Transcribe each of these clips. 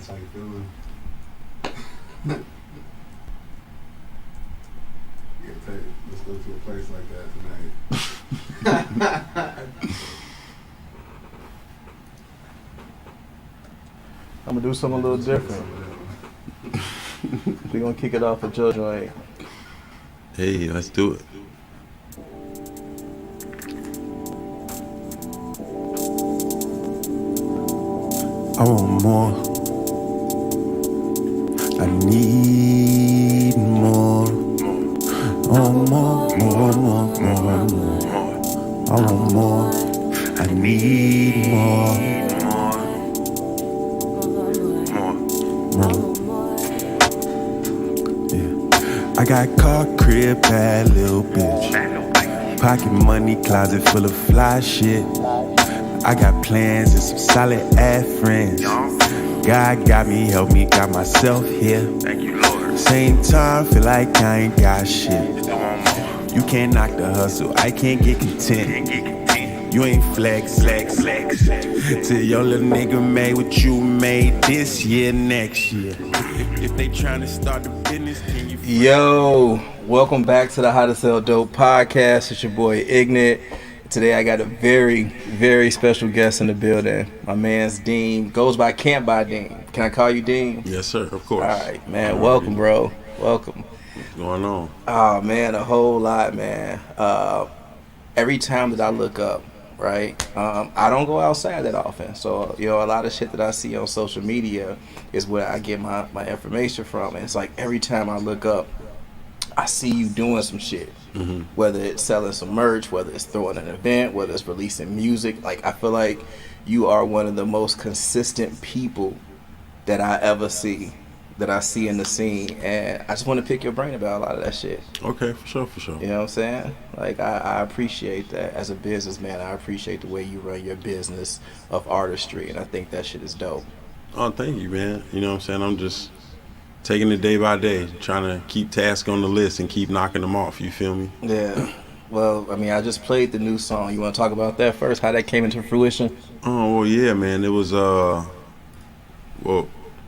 How you feeling? Let's go to a place like that tonight. I'm gonna do something a little different. We're gonna kick it off with JoJo. Hey, let's do it. I want more. I need more. I want more. I want more. I need more. Yeah. I got car, crib, bad little bitch. Pocket money, closet full of fly shit. I got plans and some solid ass friends. God got me, help me, got myself here. Thank you, Lord. Same time, feel like I ain't got shit. You can't knock the hustle, I can't get content. You ain't flex. Till your little nigga made what you made this year, next year. If they tryna start the business, can you? Yo, welcome back to the How to Sell Dope podcast. It's your boy Ignit. Today I got a very, very special guest in the building. My man's Deem. Goes by CantBuyDeem. Can I call you Deem? Yes, sir, of course. All right, man. Welcome, bro. Welcome. What's going on? Oh, man, a whole lot, man. Every time that I look up, right, I don't go outside that often. So, a lot of shit that I see on social media is where I get my information from. And it's like every time I look up, I see you doing some shit. Mm-hmm. Whether it's selling some merch, whether it's throwing an event, whether it's releasing music. Like, I feel like you are one of the most consistent people that I ever see, that I see in the scene. And I just want to pick your brain about a lot of that shit. Okay, for sure. You know what I'm saying? Like, I appreciate that. As a businessman, I appreciate the way you run your business of artistry. And I think that shit is dope. Oh, thank you, man. You know what I'm saying? I'm just taking it day by day, trying to keep tasks on the list and keep knocking them off. You feel me? Yeah. Well, I mean, I just played the new song. You want to talk about that first? How that came into fruition? Oh, well, yeah, man. It was, well,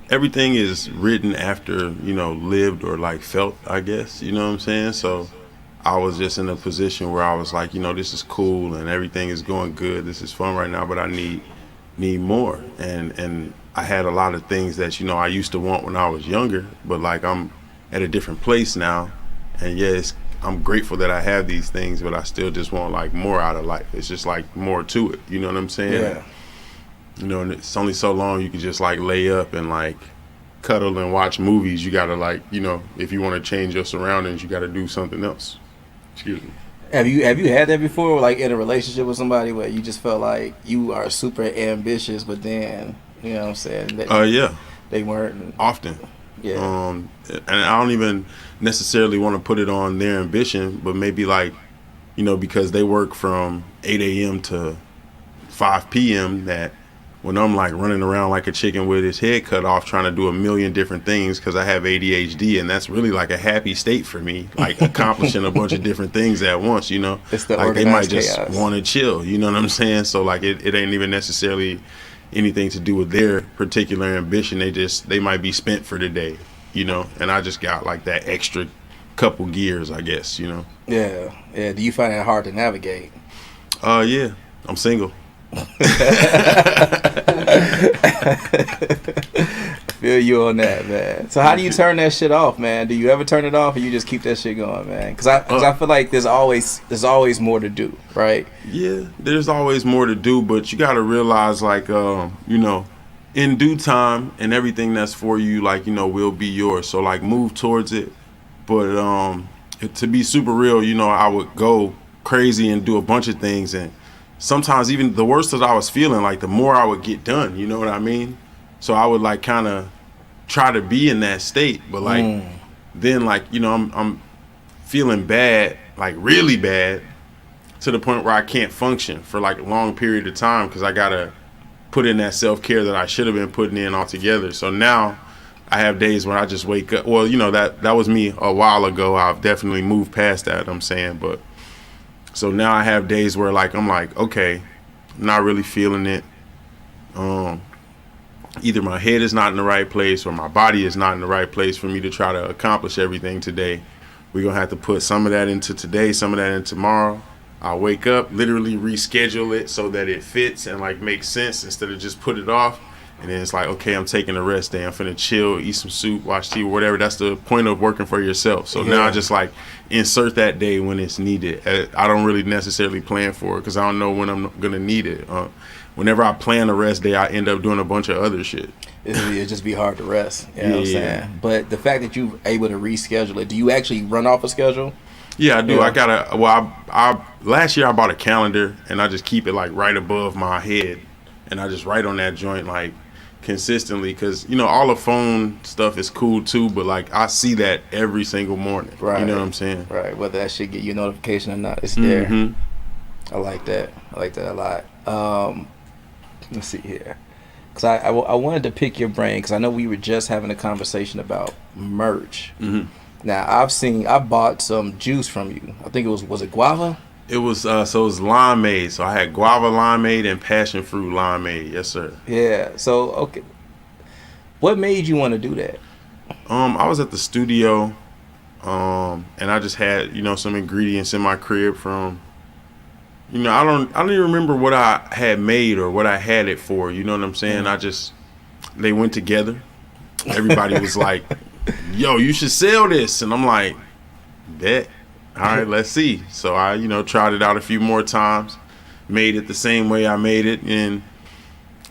everything is written after, lived or like felt, I guess. You know what I'm saying? So I was just in a position where I was like, this is cool and everything is going good. This is fun right now, but I need more. And I had a lot of things that, I used to want when I was younger, but like I'm at a different place now. And yes, I'm grateful that I have these things, but I still just want like more out of life. It's just like more to it. You know what I'm saying? Yeah. And it's only so long you can just like lay up and like cuddle and watch movies. You gotta like, if you want to change your surroundings, you gotta do something else. Excuse me. Have you had that before, like in a relationship with somebody where you just felt like you are super ambitious, but then, you know what I'm saying? Yeah. They weren't. Often. Yeah. And I don't even necessarily want to put it on their ambition, but maybe like, because they work from 8 a.m. to 5 p.m. that when I'm like running around like a chicken with his head cut off trying to do a million different things because I have ADHD, and that's really like a happy state for me, like accomplishing a bunch of different things at once, It's the like they might just chaos. want to chill, you know what I'm saying? So like it ain't even necessarily anything to do with their particular ambition. They might be spent for the day, and I just got like that extra couple gears, I guess, Yeah. Do you find it hard to navigate? Yeah, I'm single. Feel you on that, man. So how do you turn that shit off, man? Do you ever turn it off, or you just keep that shit going, man? Because I feel like there's always more to do, right? Yeah, there's always more to do, but you got to realize, like, in due time, and everything that's for you, like, will be yours. So like, move towards it. But to be super real, I would go crazy and do a bunch of things, and sometimes even the worse that I was feeling, like the more I would get done, you know what I mean? So I would like kind of try to be in that state, but like then like, I'm feeling bad, like really bad, to the point where I can't function for like a long period of time because I gotta put in that self-care that I should have been putting in altogether. So now I have days where I just wake up. Well, that was me a while ago. I've definitely moved past that, I'm saying, but so now I have days where like I'm like, okay, I'm not really feeling it. either my head is not in the right place or my body is not in the right place for me to try to accomplish everything today. We're going to have to put some of that into today, some of that in tomorrow. I'll wake up, literally reschedule it so that it fits and like makes sense instead of just put it off. And then it's like, okay, I'm taking a rest day. I'm finna chill, eat some soup, watch TV, whatever. That's the point of working for yourself. So now I just like insert that day when it's needed. I don't really necessarily plan for it because I don't know when I'm gonna need it. Whenever I plan a rest day, I end up doing a bunch of other shit. It'd just be hard to rest. You know what I'm saying? But the fact that you're able to reschedule it, do you actually run off a schedule? Yeah, I do. Yeah. I last year I bought a calendar and I just keep it like right above my head, and I just write on that joint like consistently because all the phone stuff is cool too, but like I see that every single morning. Right. You know what I'm saying? Right. Whether that should get you a notification or not, it's there. Mm-hmm. I like that. I like that a lot. Let's see here, because I wanted to pick your brain because I know we were just having a conversation about merch. Mm-hmm. Now I bought some juice from you. I think was it guava? It was so it was limeade. So I had guava limeade and passion fruit limeade. Yes, sir. Yeah. So okay, what made you want to do that? I was at the studio, and I just had some ingredients in my crib from. I don't even remember what I had made or what I had it for. You know what I'm saying? They went together. Everybody was like, "Yo, you should sell this," and I'm like, "Bet." All right, let's see. So I, tried it out a few more times, made it the same way I made it, and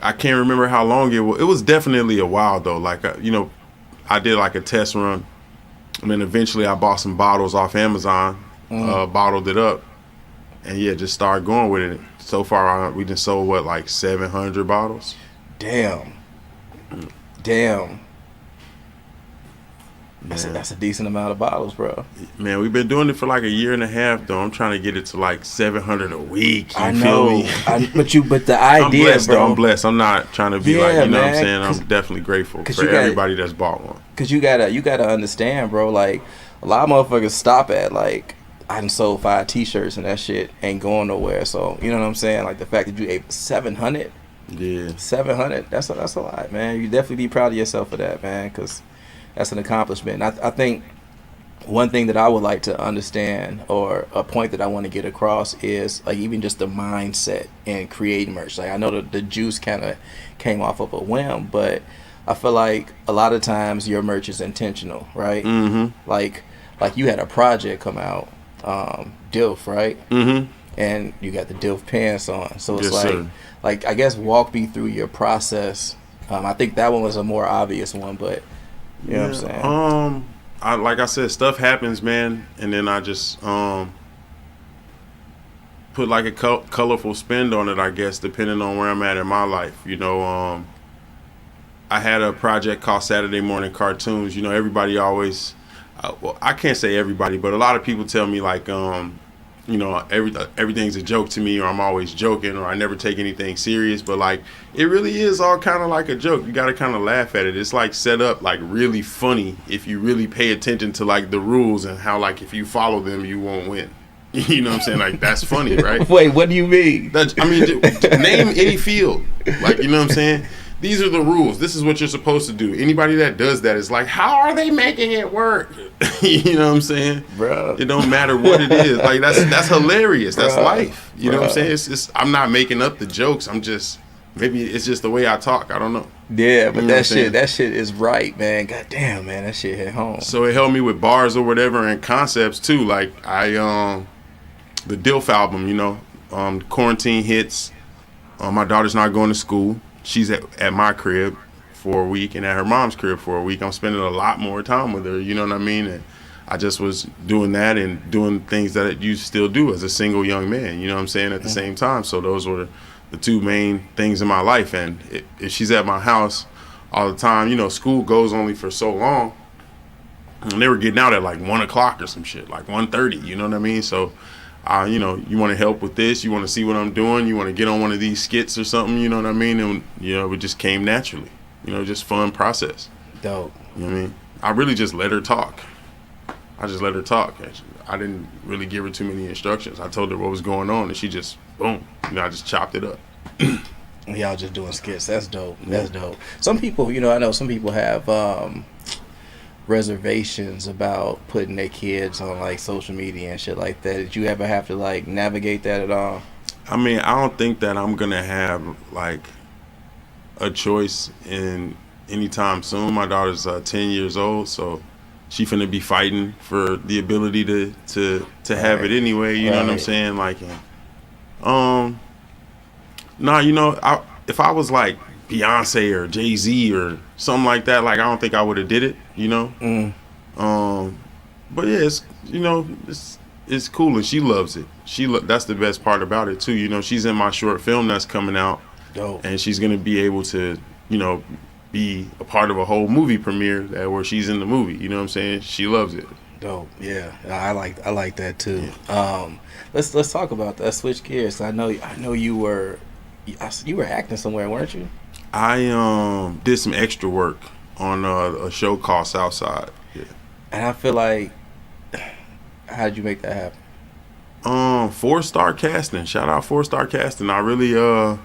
I can't remember how long it was. It was definitely a while though. Like, I did like a test run, and then eventually I bought some bottles off Amazon, bottled it up, and just started going with it. So far, we just sold like 700 bottles. Damn. That's a decent amount of bottles, bro. Man, we've been doing it for like a year and a half, though. I'm trying to get it to like 700 a week. I know. But the idea, I'm blessed, bro. though. I'm blessed. I'm not trying to be Yeah, like, you know man, what I'm saying? I'm definitely grateful for everybody that's bought one. Because you gotta understand, bro. Like, a lot of motherfuckers stop at, like, I done sold 5 t-shirts and that shit ain't going nowhere. So, you know what I'm saying? Like, the fact that you ate 700. Yeah. 700. That's a lot, man. You definitely be proud of yourself for that, man, because that's an accomplishment. And I think one thing that I would like to understand, or a point that I want to get across, is like even just the mindset in creating merch. Like, I know the juice kind of came off of a whim, but I feel like a lot of times your merch is intentional, right? Mm-hmm. Like you had a project come out, DILF, right? Mm-hmm. And you got the DILF pants on. So it's Yes, sir. like I guess walk me through your process. I think that one was a more obvious one, but you know what I'm saying? Like I said, stuff happens, man, and then I just put like a colorful spin on it, I guess, depending on where I'm at in my life. I had a project called Saturday Morning Cartoons. Everybody always, well, I can't say everybody, but a lot of people tell me like, everything's a joke to me, or I'm always joking, or I never take anything serious. But like, it really is all kind of like a joke. You got to kind of laugh at it. It's like set up like really funny if you really pay attention to like the rules and how like if you follow them, you won't win. You know what I'm saying? Like, that's funny, right? Wait, what do you mean? Name any field. Like, you know what I'm saying? These are the rules. This is what you're supposed to do. Anybody that does that is like, how are they making it work? You know what I'm saying? Bro. It don't matter what it is. Like, that's hilarious. That's life. You know what I'm saying? I'm not making up the jokes. Maybe it's just the way I talk. I don't know. Yeah, but that shit is right, man. God damn, man, that shit hit home. So it helped me with bars or whatever and concepts too. Like the DILF album, quarantine hits. My daughter's not going to school. She's at my crib for a week and at her mom's crib for a week. I'm spending a lot more time with her, you know what I mean? And I just was doing that and doing things that you still do as a single young man, you know what I'm saying, at the same time. So those were the two main things in my life. And if she's at my house all the time, school goes only for so long. And they were getting out at like 1 o'clock or some shit, like 1:30, you know what I mean? So you want to help with this, you want to see what I'm doing, you want to get on one of these skits or something, you know what I mean? And, it just came naturally, just fun process. Dope. You know what I mean? I really just let her talk. I didn't really give her too many instructions. I told her what was going on and she just, boom, I just chopped it up. Y'all just doing skits. That's dope. That's dope. Some people, you know, I know some people have reservations about putting their kids on like social media and shit like that. Did you ever have to like navigate that at all? I mean, I don't think that I'm gonna have like a choice in anytime soon. My daughter's 10 years old, so she finna be fighting for the ability to have it anyway. You know what I'm saying? Like, nah, you know, if I was like Beyonce or Jay-Z or something like that, like I don't think I would have did it. You know. But yeah, it's, you know, it's cool and she loves it. That's the best part about it too. You know, she's in my short film that's coming out. Dope. And she's gonna be able to, you know, be a part of a whole movie premiere where she's in the movie. You know what I'm saying? She loves it. Dope. Yeah, I like that too. Yeah. Let's talk about that. Switch gears. I know you were acting somewhere, weren't you? I did some extra work on a show called Southside. Yeah. And I feel like, how did you make that happen? 4-star casting. Shout out 4-star casting. I really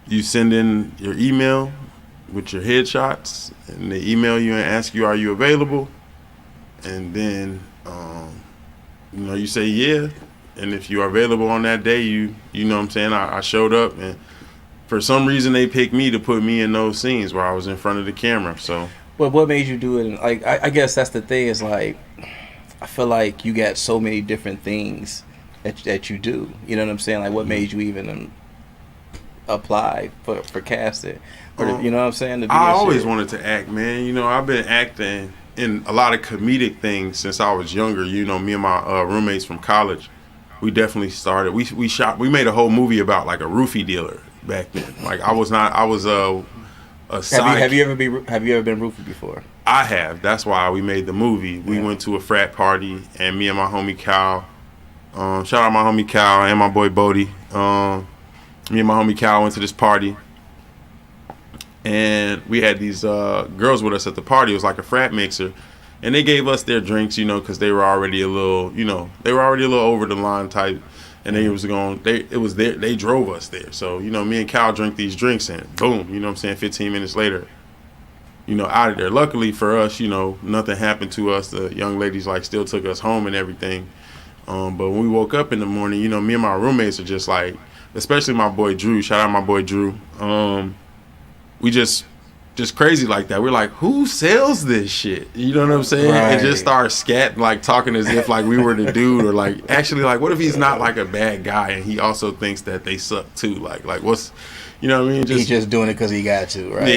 you send in your email with your headshots, and they email you and ask you, are you available? And then you know, you say yeah, and if you are available on that day, you know what I'm saying, I showed up, and for some reason they picked me to put me in those scenes where I was in front of the camera. So but what made you do it? Like I guess that's the thing, is like I feel like you got so many different things that you do. You know what I'm saying? Like what made you even apply for casting? Or you know what I'm saying? I always wanted to act, man. You know, I've been acting in a lot of comedic things since I was younger. You know, me and my roommates from college, we definitely started. We made a whole movie about like a roofie dealer back then. Like I was a side. Have you ever been roofie before? I have. That's why we made the movie. We went to a frat party, and me and my homie Cal, shout out my homie Cal and my boy Bodie. Me and my homie Cal went to this party, and we had these girls with us at the party. It was like a frat mixer, and they gave us their drinks, you know, because they were already a little, you know, over the line type, and they drove us there. So, you know, me and Cal drank these drinks, and boom, you know what I'm saying, 15 minutes later, you know, out of there. Luckily for us, you know, nothing happened to us. The young ladies like still took us home and everything. But when we woke up in the morning, you know, me and my roommates are just like, especially my boy Drew. Shout out my boy Drew. We just crazy like that. We're like, who sells this shit? You know what I'm saying? Right. And just start scat, like talking as if like we were the dude, or like actually like, what if he's not like a bad guy and he also thinks that they suck too? Like what's, you know what I mean? He's just doing it because he got to, right? Yeah,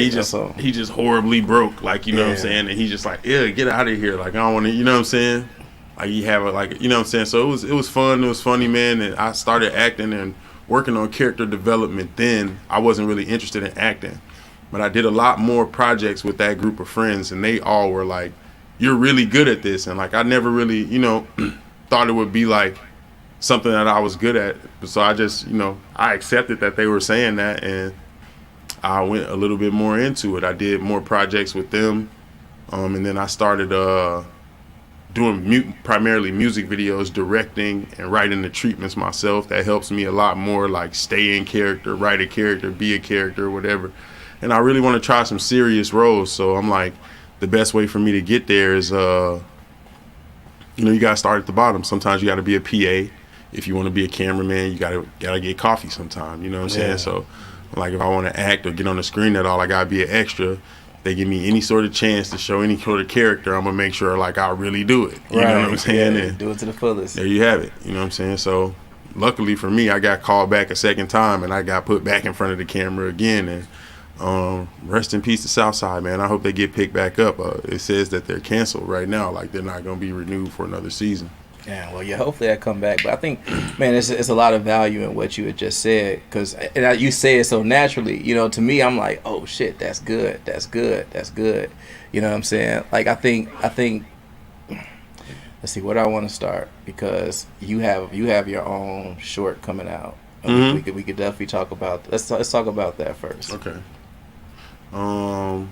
he just horribly broke, like, you know what I'm saying? And he's just like, yeah, get out of here. Like, I don't want to, you know what I'm saying? Like, you have like, you know what I'm saying? So it was fun. It was funny, man. And I started acting and working on character development then. I wasn't really interested in acting, but I did a lot more projects with that group of friends, and they all were like, you're really good at this. And like, I never really, you know, thought it would be like something that I was good at. So I just, you know, I accepted that they were saying that, and I went a little bit more into it. I did more projects with them, and then I started doing primarily music videos, directing and writing the treatments myself. That helps me a lot more, like stay in character, write a character, be a character, whatever. And I really want to try some serious roles. So I'm like, the best way for me to get there is, you know, you got to start at the bottom. Sometimes you got to be a PA. If you want to be a cameraman, you gotta get coffee sometime. You know what I'm saying? So, like, if I want to act or get on the screen at all, I gotta be an extra. If they give me any sort of chance to show any sort of character, I'm gonna make sure like I really do it. You know what I'm saying? And do it to the fullest. There you have it. You know what I'm saying? So, luckily for me, I got called back a second time, and I got put back in front of the camera again. And rest in peace to Southside, man. I hope they get picked back up. It says that they're canceled right now, like they're not gonna be renewed for another season. Yeah, well, yeah, hopefully I come back. But I think, man, it's a lot of value in what you had just said, because you say it so naturally. You know, to me, I'm like, oh shit, that's good, that's good, that's good. You know what I'm saying? Like, I think. Let's see, where do I want to start? Because you have your own short coming out. Mm-hmm. We could definitely talk about. Let's talk about that first. Okay. Well,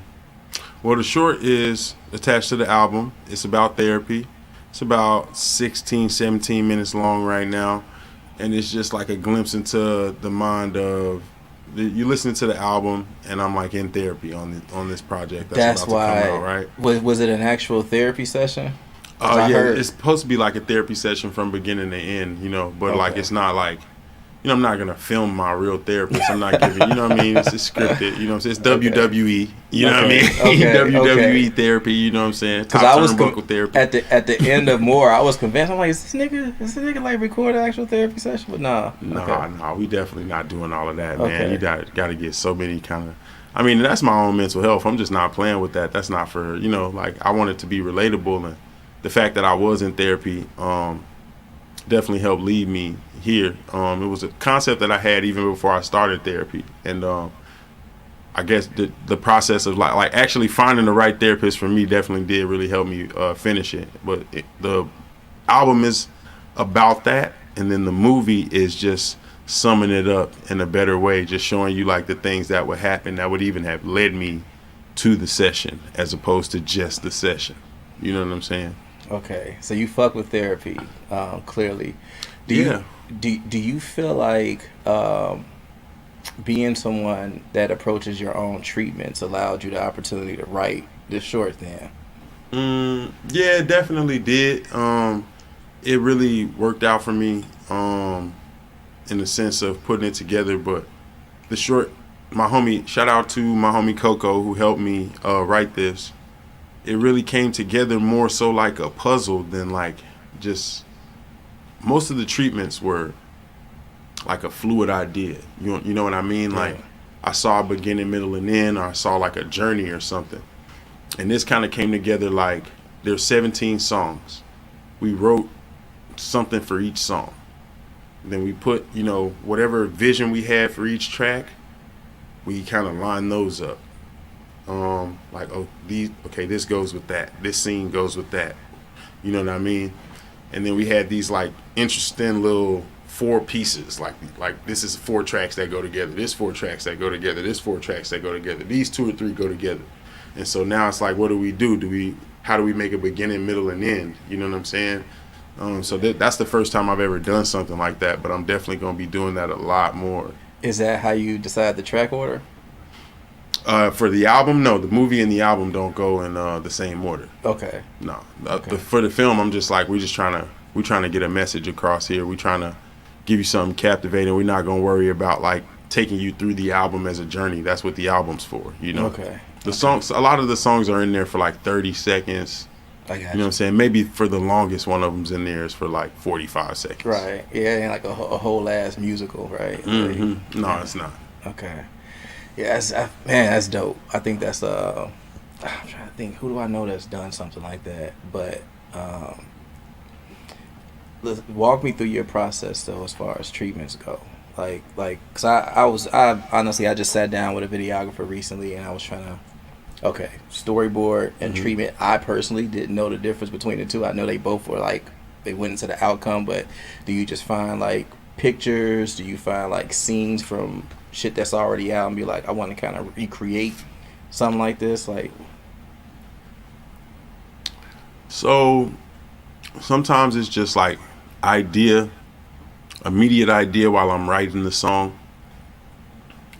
the short is attached to the album. It's about therapy. It's about 16, 17 minutes long right now. And it's just like a glimpse into the mind of you listen to the album, and I'm like in therapy on this project. That's about why. to come out, right? Was it an actual therapy session? Oh yeah, it's supposed to be like a therapy session from beginning to end, you know. But like, it's not like, you know, I'm not gonna film my real therapist. I'm not giving, you know what I mean? It's scripted, you know what I'm saying? It's WWE, you know what I mean? WWE therapy, you know what I'm saying? Because I was therapy. at the end of More, I was convinced. I'm like, is this nigga like record an actual therapy session? But nah. No, we definitely not doing all of that, man. You got to get so many kind of. I mean, that's my own mental health. I'm just not playing with that. That's not for, you know, like, I want it to be relatable, and the fact that I was in therapy definitely helped lead me here. It was a concept that I had even before I started therapy, and I guess the process of like actually finding the right therapist for me definitely did really help me finish it. But the album is about that, and then the movie is just summing it up in a better way, just showing you like the things that would happen that would even have led me to the session as opposed to just the session. You know what I'm saying? Okay, so you fuck with therapy, clearly. Do you feel like being someone that approaches your own treatments allowed you the opportunity to write this short then? Yeah, it definitely did. It really worked out for me in the sense of putting it together. But the short, shout out to my homie Coco who helped me write this. It really came together more so like a puzzle than like just, most of the treatments were like a fluid idea. You know what I mean? Yeah. Like, I saw a beginning, middle, and end, or I saw like a journey or something. And this kind of came together like there's 17 songs. We wrote something for each song. Then we put, you know, whatever vision we had for each track, we kind of line those up. Like, this goes with that. This scene goes with that. You know what I mean? And then we had these like interesting little 4 pieces. Like this is 4 tracks that go together. This 4 tracks that go together. This 4 tracks that go together. These 2 or 3 go together. And so now it's like, what do we do? How do we make a beginning, middle, and end? You know what I'm saying? So that's the first time I've ever done something like that. But I'm definitely gonna be doing that a lot more. Is that how you decide the track order? For the album, no. The movie and the album don't go in the same order. Okay. No. For the film, I'm just like, we're trying to get a message across here. We're trying to give you something captivating. We're not gonna worry about like taking you through the album as a journey. That's what the album's for, you know. Okay. The songs, a lot of the songs are in there for like 30 seconds. I got you. You know what I'm saying? Maybe for the longest one of them's in there is for like 45 seconds. Right. Yeah, and like a whole ass musical, right? Mm-hmm. No, it's not. Okay. Yeah, that's dope. I think that's I'm trying to think, who do I know that's done something like that? But walk me through your process though, as far as treatments go. Like, cause I honestly just sat down with a videographer recently, and I was trying to, storyboard and treatment. I personally didn't know the difference between the two. I know they both were like, they went into the outcome, but do you just find like pictures? Do you find like scenes from shit that's already out and be like, I want to kind of recreate something like this? Like, so sometimes it's just like immediate idea while I'm writing the song,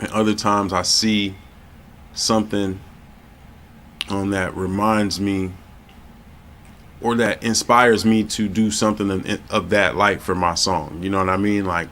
and other times I see something that reminds me or that inspires me to do something of that light for my song. You know what I mean? Like,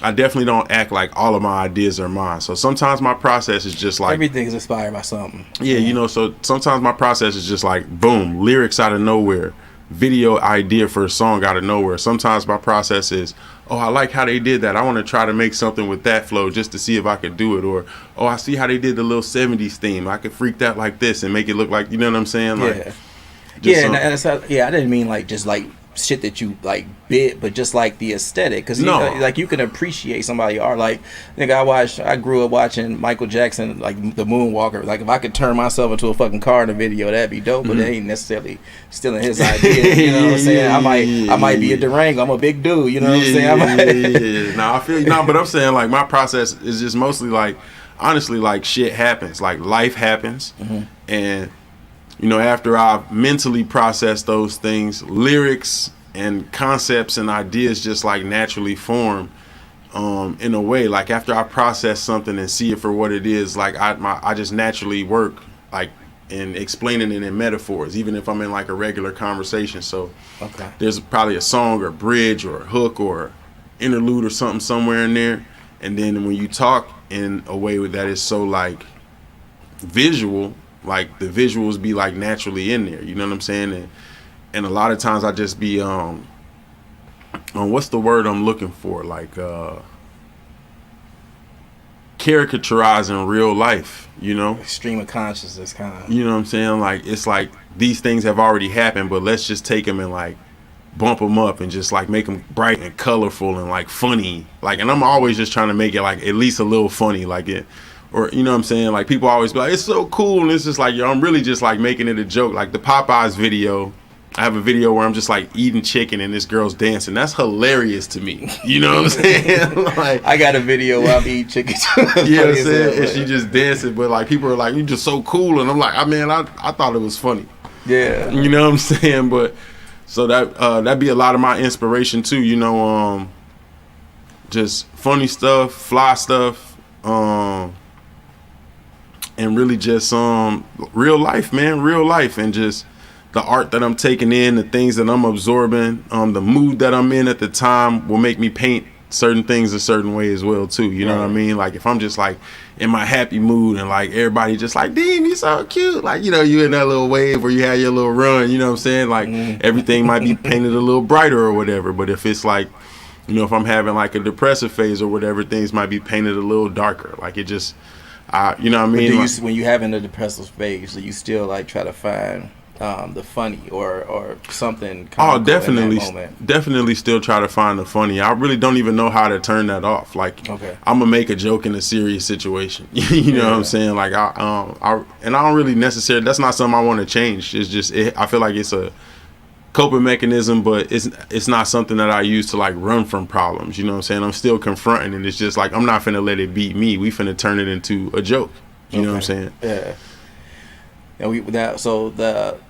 I definitely don't act like all of my ideas are mine. So sometimes my process is just like, everything's inspired by something. Yeah, you know, so sometimes my process is just like, boom, lyrics out of nowhere, video idea for a song out of nowhere. Sometimes my process is, I like how they did that. I want to try to make something with that flow just to see if I could do it. Or, I see how they did the little 70s theme. I could freak that like this and make it look like, you know what I'm saying? Like, I didn't mean like just like shit that you like bit, but just like the aesthetic, because like you can appreciate somebody art. Like, nigga, I grew up watching Michael Jackson, like the Moonwalker. Like, if I could turn myself into a fucking car in a video, that'd be dope. But it ain't necessarily stealing his idea. You know what I'm saying? I might be a Durango. I'm a big dude. You know what I'm saying? No, I feel you. No, but I'm saying like my process is just mostly like, honestly, like shit happens. Like life happens, and you know, after I've mentally processed those things, lyrics and concepts and ideas just like naturally form. in a way, like after I process something and see it for what it is, like I just naturally work like in explaining it in metaphors, even if I'm in like a regular conversation. So Okay. there's probably a song or bridge or a hook or interlude or something somewhere in there, and then when you talk in a way that is so like visual, like the visuals be like naturally in there, you know what I'm saying? And a lot of times I just be what's the word I'm looking for, like caricaturizing real life, you know? Stream of consciousness, kind of. You know what I'm saying? Like, it's like these things have already happened, but let's just take them and like bump them up and just like make them bright and colorful and like funny. Like, and I'm always just trying to make it like at least a little funny, like it, or you know what I'm saying? Like people always be like, it's so cool, and it's just like, yo, I'm really just like making it a joke. Like the Popeyes video, I have a video where I'm just like eating chicken and this girl's dancing. That's hilarious to me. You know what I'm saying? Like, I got a video where I'm eating chicken too. yeah, I'm saying, and she just dancing, but like people are like, you just so cool, and I'm like, I thought it was funny. Yeah. You know what I'm saying? But so that'd be a lot of my inspiration too, you know, just funny stuff, fly stuff, and really just real life, man, real life, and just the art that I'm taking in, the things that I'm absorbing, the mood that I'm in at the time will make me paint certain things a certain way as well too. You know what I mean? Like if I'm just like in my happy mood and like everybody just like, Deem, you so cute. Like, you know, you in that little wave where you had your little run, you know what I'm saying? Like everything might be painted a little brighter or whatever. But if it's like, you know, if I'm having like a depressive phase or whatever, things might be painted a little darker. Like it just, you know what I mean? Do you, when you having a depressive phase, do you still like try to find the funny or something comical definitely in that moment? Definitely still try to find the funny. I really don't even know how to turn that off. Like I'm gonna make a joke in a serious situation. You know what I'm saying? Like I don't really necessarily, that's not something I want to change. It's just I feel like it's a coping mechanism, but it's not something that I use to like run from problems. You know what I'm saying? I'm still confronting, and it's just like I'm not finna let it beat me. We finna turn it into a joke. You know what I'm saying? Yeah. And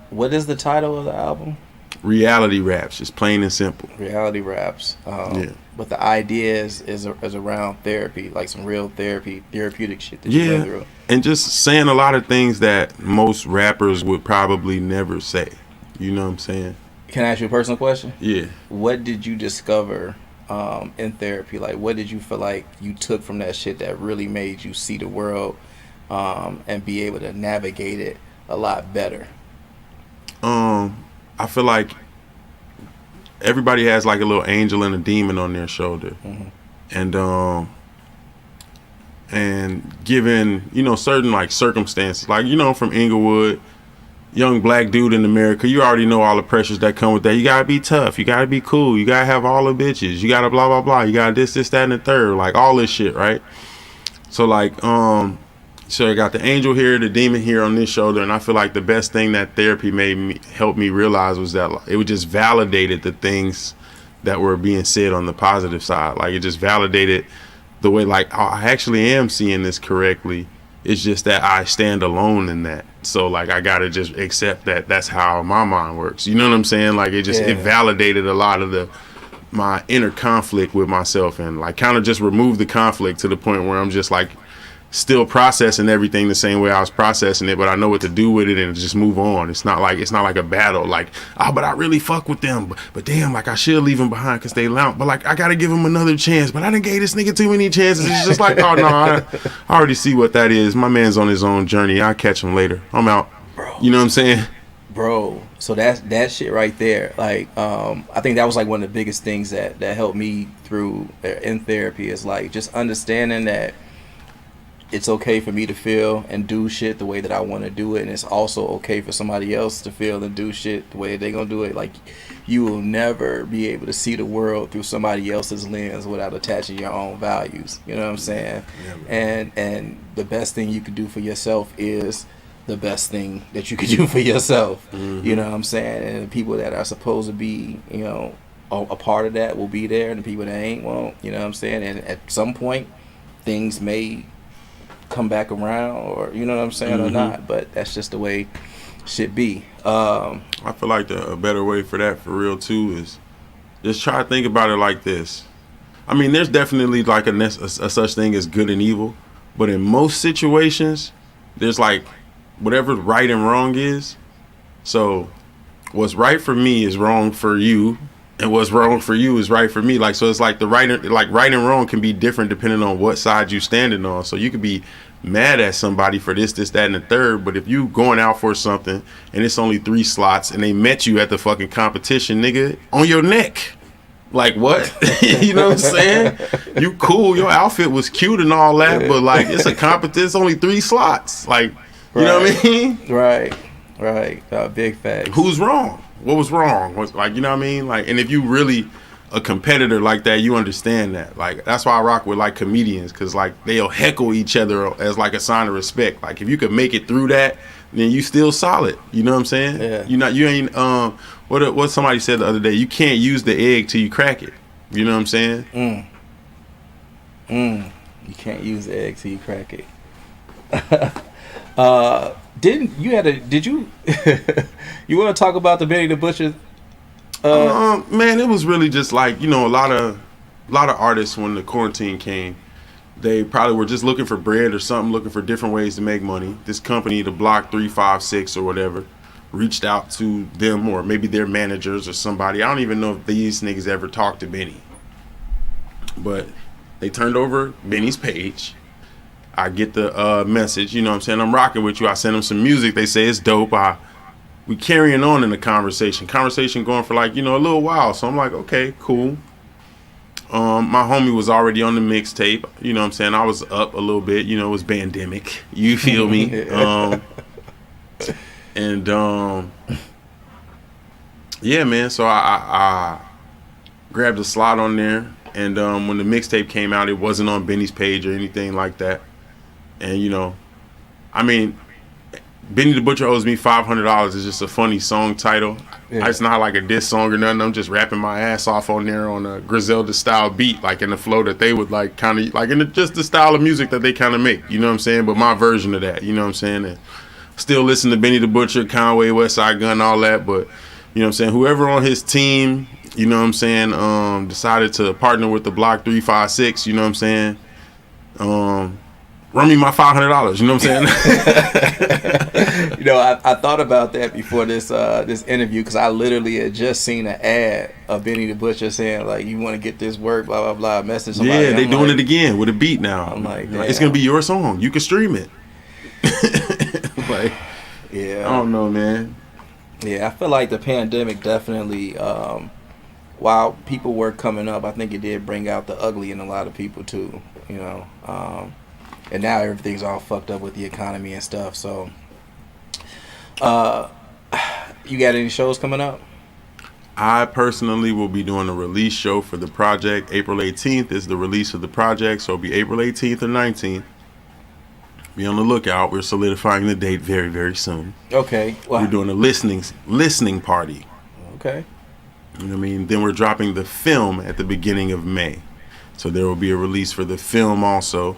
what is the title of the album? Reality raps, just plain and simple. Reality raps. But the idea is around therapy, like some real therapeutic shit that you go through. And just saying a lot of things that most rappers would probably never say. You know what I'm saying? Can I ask you a personal question? Yeah. What did you discover in therapy? Like, what did you feel like you took from that shit that really made you see the world and be able to navigate it a lot better? I feel like everybody has like a little angel and a demon on their shoulder. And given, you know, certain like circumstances, like, you know, from Inglewood, young black dude in America, you already know all the pressures that come with that. You gotta be tough, you gotta be cool, you gotta have all the bitches, you gotta blah blah blah, you gotta this, that, and the third, like all this shit, right? So like so I got the angel here, the demon here on this shoulder, and I feel like the best thing that therapy helped me realize was that it just validated the things that were being said on the positive side. Like it just validated the way, like, oh, I actually am seeing this correctly. It's just that I stand alone in that. So like I gotta just accept that that's how my mind works. You know what I'm saying? Like it validated a lot of my inner conflict with myself, and like kind of just removed the conflict to the point where I'm just like still processing everything the same way I was processing it, but I know what to do with it and just move on. It's not like a battle, like, oh, but I really fuck with them, but damn, like I should leave them behind because they loud, but like I gotta give them another chance, but I done gave this nigga too many chances. It's just like, oh no, I already see what that is. My man's on his own journey. I'll catch him later. I'm out. Bro. You know what I'm saying? Bro, so that shit right there, like I think that was like one of the biggest things that helped me through in therapy, is like just understanding that it's okay for me to feel and do shit the way that I want to do it, and it's also okay for somebody else to feel and do shit the way they gonna do it. Like, you will never be able to see the world through somebody else's lens without attaching your own values. You know what I'm saying? Yeah, and the best thing you could do for yourself is the best thing that you could do for yourself. You know what I'm saying? And the people that are supposed to be, you know, a part of that will be there, and the people that ain't won't. You know what I'm saying? And at some point, things may come back around, or you know what I'm saying, or not, but that's just the way shit be. I feel like a better way for that, for real too, is just try to think about it like this. I mean, there's definitely like a such thing as good and evil, but in most situations, there's like whatever right and wrong is. So what's right for me is wrong for you, and what's wrong for you is right for me. Like, so it's like right and wrong can be different depending on what side you standing on. So you could be mad at somebody for this, that, and the third, but if you going out for something and it's only 3 slots and they met you at the fucking competition, nigga, on your neck. Like, what? You know what I'm saying? You cool, your outfit was cute and all that, but like, it's a competition, it's only 3 slots. Like, you know what I mean? Right. Big facts. Who's wrong? What was wrong? Was like, you know what I mean? Like, and if you really a competitor like that, you understand that. Like, that's why I rock with like comedians, because like they'll heckle each other as like a sign of respect. Like, if you could make it through that, then you still solid. You know what I'm saying? Yeah. You ain't what somebody said the other day, you can't use the egg till you crack it. You know what I'm saying? You can't use the egg till you crack it. Did you you want to talk about the Benny the Butcher? Man, it was really just like, you know, a lot of artists when the quarantine came, they probably were just looking for bread or something, looking for different ways to make money. This company, the Block 356 or whatever, reached out to them, or maybe their managers or somebody. I don't even know if these niggas ever talked to Benny, but they turned over Benny's page. I get the message, you know what I'm saying? I'm rocking with you. I send them some music. They say it's dope. We carrying on in the conversation going for like, you know, a little while. So I'm like, okay, cool. My homie was already on the mixtape. You know what I'm saying? I was up a little bit. You know, it was pandemic. You feel me? Yeah, man. So I grabbed a slot on there. And when the mixtape came out, it wasn't on Benny's page or anything like that. And, you know, I mean, Benny the Butcher owes me $500 is just a funny song title. Yeah. It's not like a diss song or nothing. I'm just rapping my ass off on there on a Griselda style beat, like in the flow that they would like, kind of like in just the style of music that they kind of make. You know what I'm saying? But my version of that, you know what I'm saying? And still listen to Benny the Butcher, Conway, Westside Gun, all that. But you know what I'm saying? Whoever on his team, you know what I'm saying, decided to partner with the Block 356. You know what I'm saying? Run me my $500. You know what I'm saying? You know, I thought about that before this interview, because I literally had just seen an ad of Benny the Butcher saying like, you want to get this work, blah blah blah. Message somebody. Yeah, they doing it again with a beat now. I'm like, it's gonna be your song. You can stream it. Like, yeah, I don't know, man. Yeah, I feel like the pandemic definitely, while people were coming up, I think it did bring out the ugly in a lot of people too. You know. And now everything's all fucked up with the economy and stuff. So, you got any shows coming up? I personally will be doing a release show for the project. April 18th is the release of the project, so it'll be April 18th or 19th. Be on the lookout. We're solidifying the date very, very soon. Okay. Wow. We're doing a listening party. Okay. You know what I mean? Then we're dropping the film at the beginning of May. So there will be a release for the film also.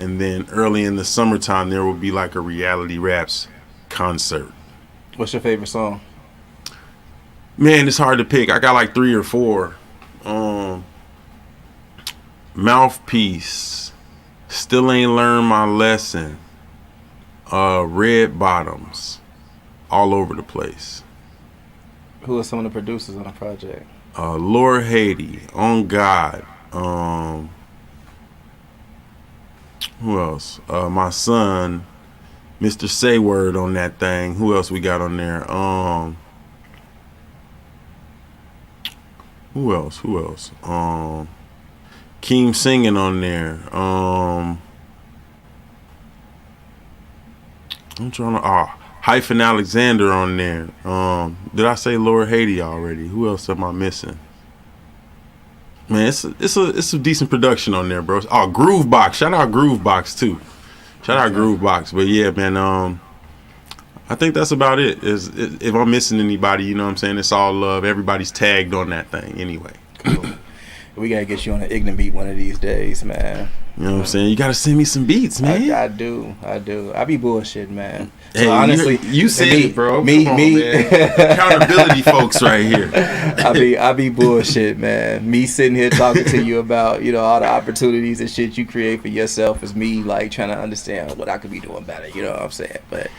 And then early in the summertime, there will be like a Reality Raps concert. What's your favorite song? Man, it's hard to pick. I got like 3 or 4. Mouthpiece. Still Ain't Learned My Lesson. Red Bottoms. All over the place. Who are some of the producers on the project? Lord Haiti. On God. Who else? My son, Mr. Sayword on that thing. Who else we got on there? Who else? Keem singing on there. I'm trying to. Hyphen Alexander on there. Did I say Lord Haiti already? Who else am I missing? Man, it's a decent production on there, bro. Oh, Groovebox. Shout out Groovebox too. Shout out Groovebox. But yeah, man, I think that's about it. If I'm missing anybody, you know what I'm saying? It's all love. Everybody's tagged on that thing anyway. Cool. We gotta get you on an ignorant beat one of these days, man. You know what I'm saying? You gotta send me some beats, man. I do. I be bullshitting, man. So Hey, honestly, you said it, bro. Me, Come on, man. Accountability folks right here. I be bullshit, man. Me sitting here talking to you about, you know, all the opportunities and shit you create for yourself is me like trying to understand what I could be doing better. You know what I'm saying? But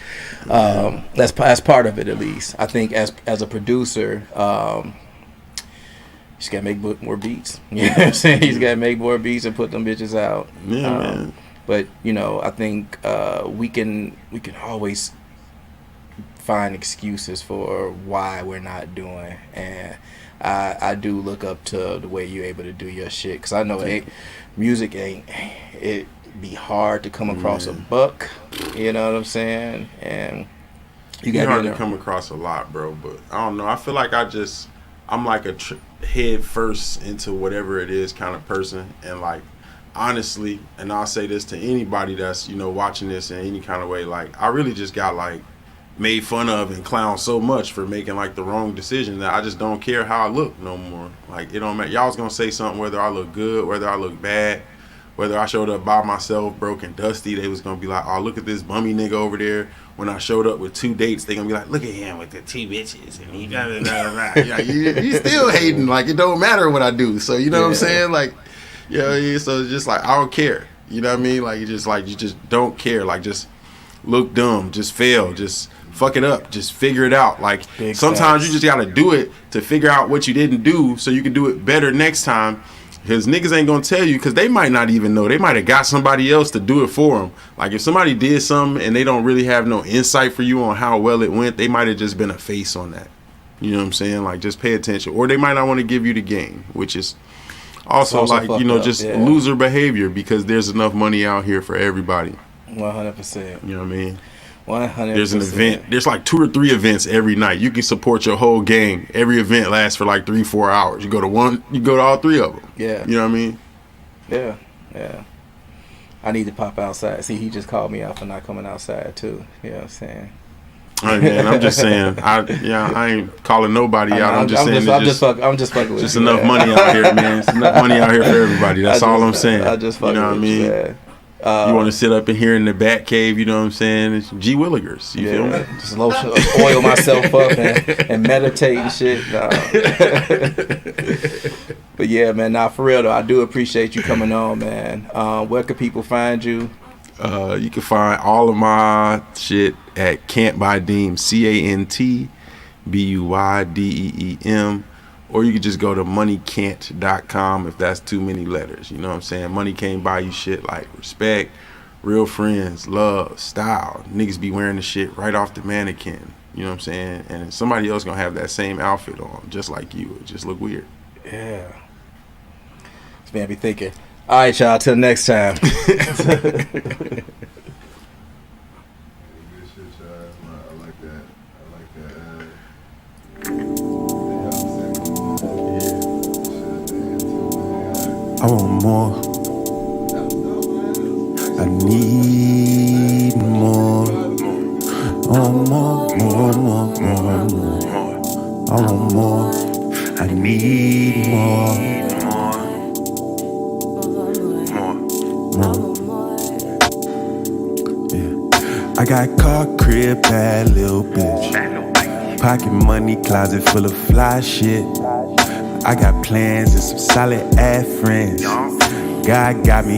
that's part of it, at least. I think as a producer, you just gotta make more beats. You know what I'm saying? You just gotta make more beats and put them bitches out. Yeah, man. But you know, I think we can always find excuses for why we're not doing, and I do look up to the way you're able to do your shit, because I know music ain't it be hard to come across a buck. You know what I'm saying? And you got hard to come across a lot, bro. But I don't know. I feel like I'm like a head first into whatever it is kind of person, and like honestly, and I'll say this to anybody that's, you know, watching this in any kind of way, like I really just got like made fun of and clowned so much for making like the wrong decision that I just don't care how I look no more. Like it don't matter. Y'all was gonna say something whether I look good, whether I look bad, whether I showed up by myself broke and dusty. They was gonna be like, oh, look at this bummy nigga over there. When I showed up with 2 dates, they gonna be like, look at him with the 2 bitches and he you still hating. Like it don't matter what I do. So you know what I'm saying? Like, yeah. So it's just like I don't care. You know what I mean? Like you just don't care. Like just look dumb, just fail, just fuck it up, just figure it out. Like sometimes you just gotta do it to figure out what you didn't do so you can do it better next time. Because niggas ain't gonna tell you, because they might not even know. They might have got somebody else to do it for them. Like if somebody did something and they don't really have no insight for you on how well it went, they might have just been a face on that. You know what I'm saying? Like just pay attention. Or they might not want to give you the game, which is also like, you know, just loser behavior, because there's enough money out here for everybody. 100%. You know what I mean? 100%. There's an event. There's like 2 or 3 events every night. You can support your whole gang. Every event lasts for like 3-4 hours. You go to one, you go to all 3 of them. Yeah. You know what I mean? Yeah. I need to pop outside. See, he just called me out for not coming outside too. You know what I'm saying? All right, man. I'm just saying. I ain't calling nobody out. I'm just saying. I'm just fucking with just you. Enough money out here, man. It's enough money out here for everybody. That's all I'm saying. I just fucking you know what I mean? You want to sit up in here in the bat cave, you know what I'm saying? It's G Willigers. You feel me? Just oil myself up and meditate and shit. Nah. But yeah, man, for real though, I do appreciate you coming on, man. Where can people find you? You can find all of my shit at CantBuyDeem, CantBuyDeem, or you can just go to moneycant.com if that's too many letters. You know what I'm saying? Money can't buy you shit like respect, real friends, love, style. Niggas be wearing the shit right off the mannequin. You know what I'm saying? And somebody else gonna have that same outfit on, just like you. It just look weird. Yeah. This man be thinking, all right, y'all, till next time. I want more. I need more. I want more. I want more. I need more. Yeah. I got car, crib, bad little bitch. Pocket money, closet full of fly shit. I got plans and some solid ass friends. God got me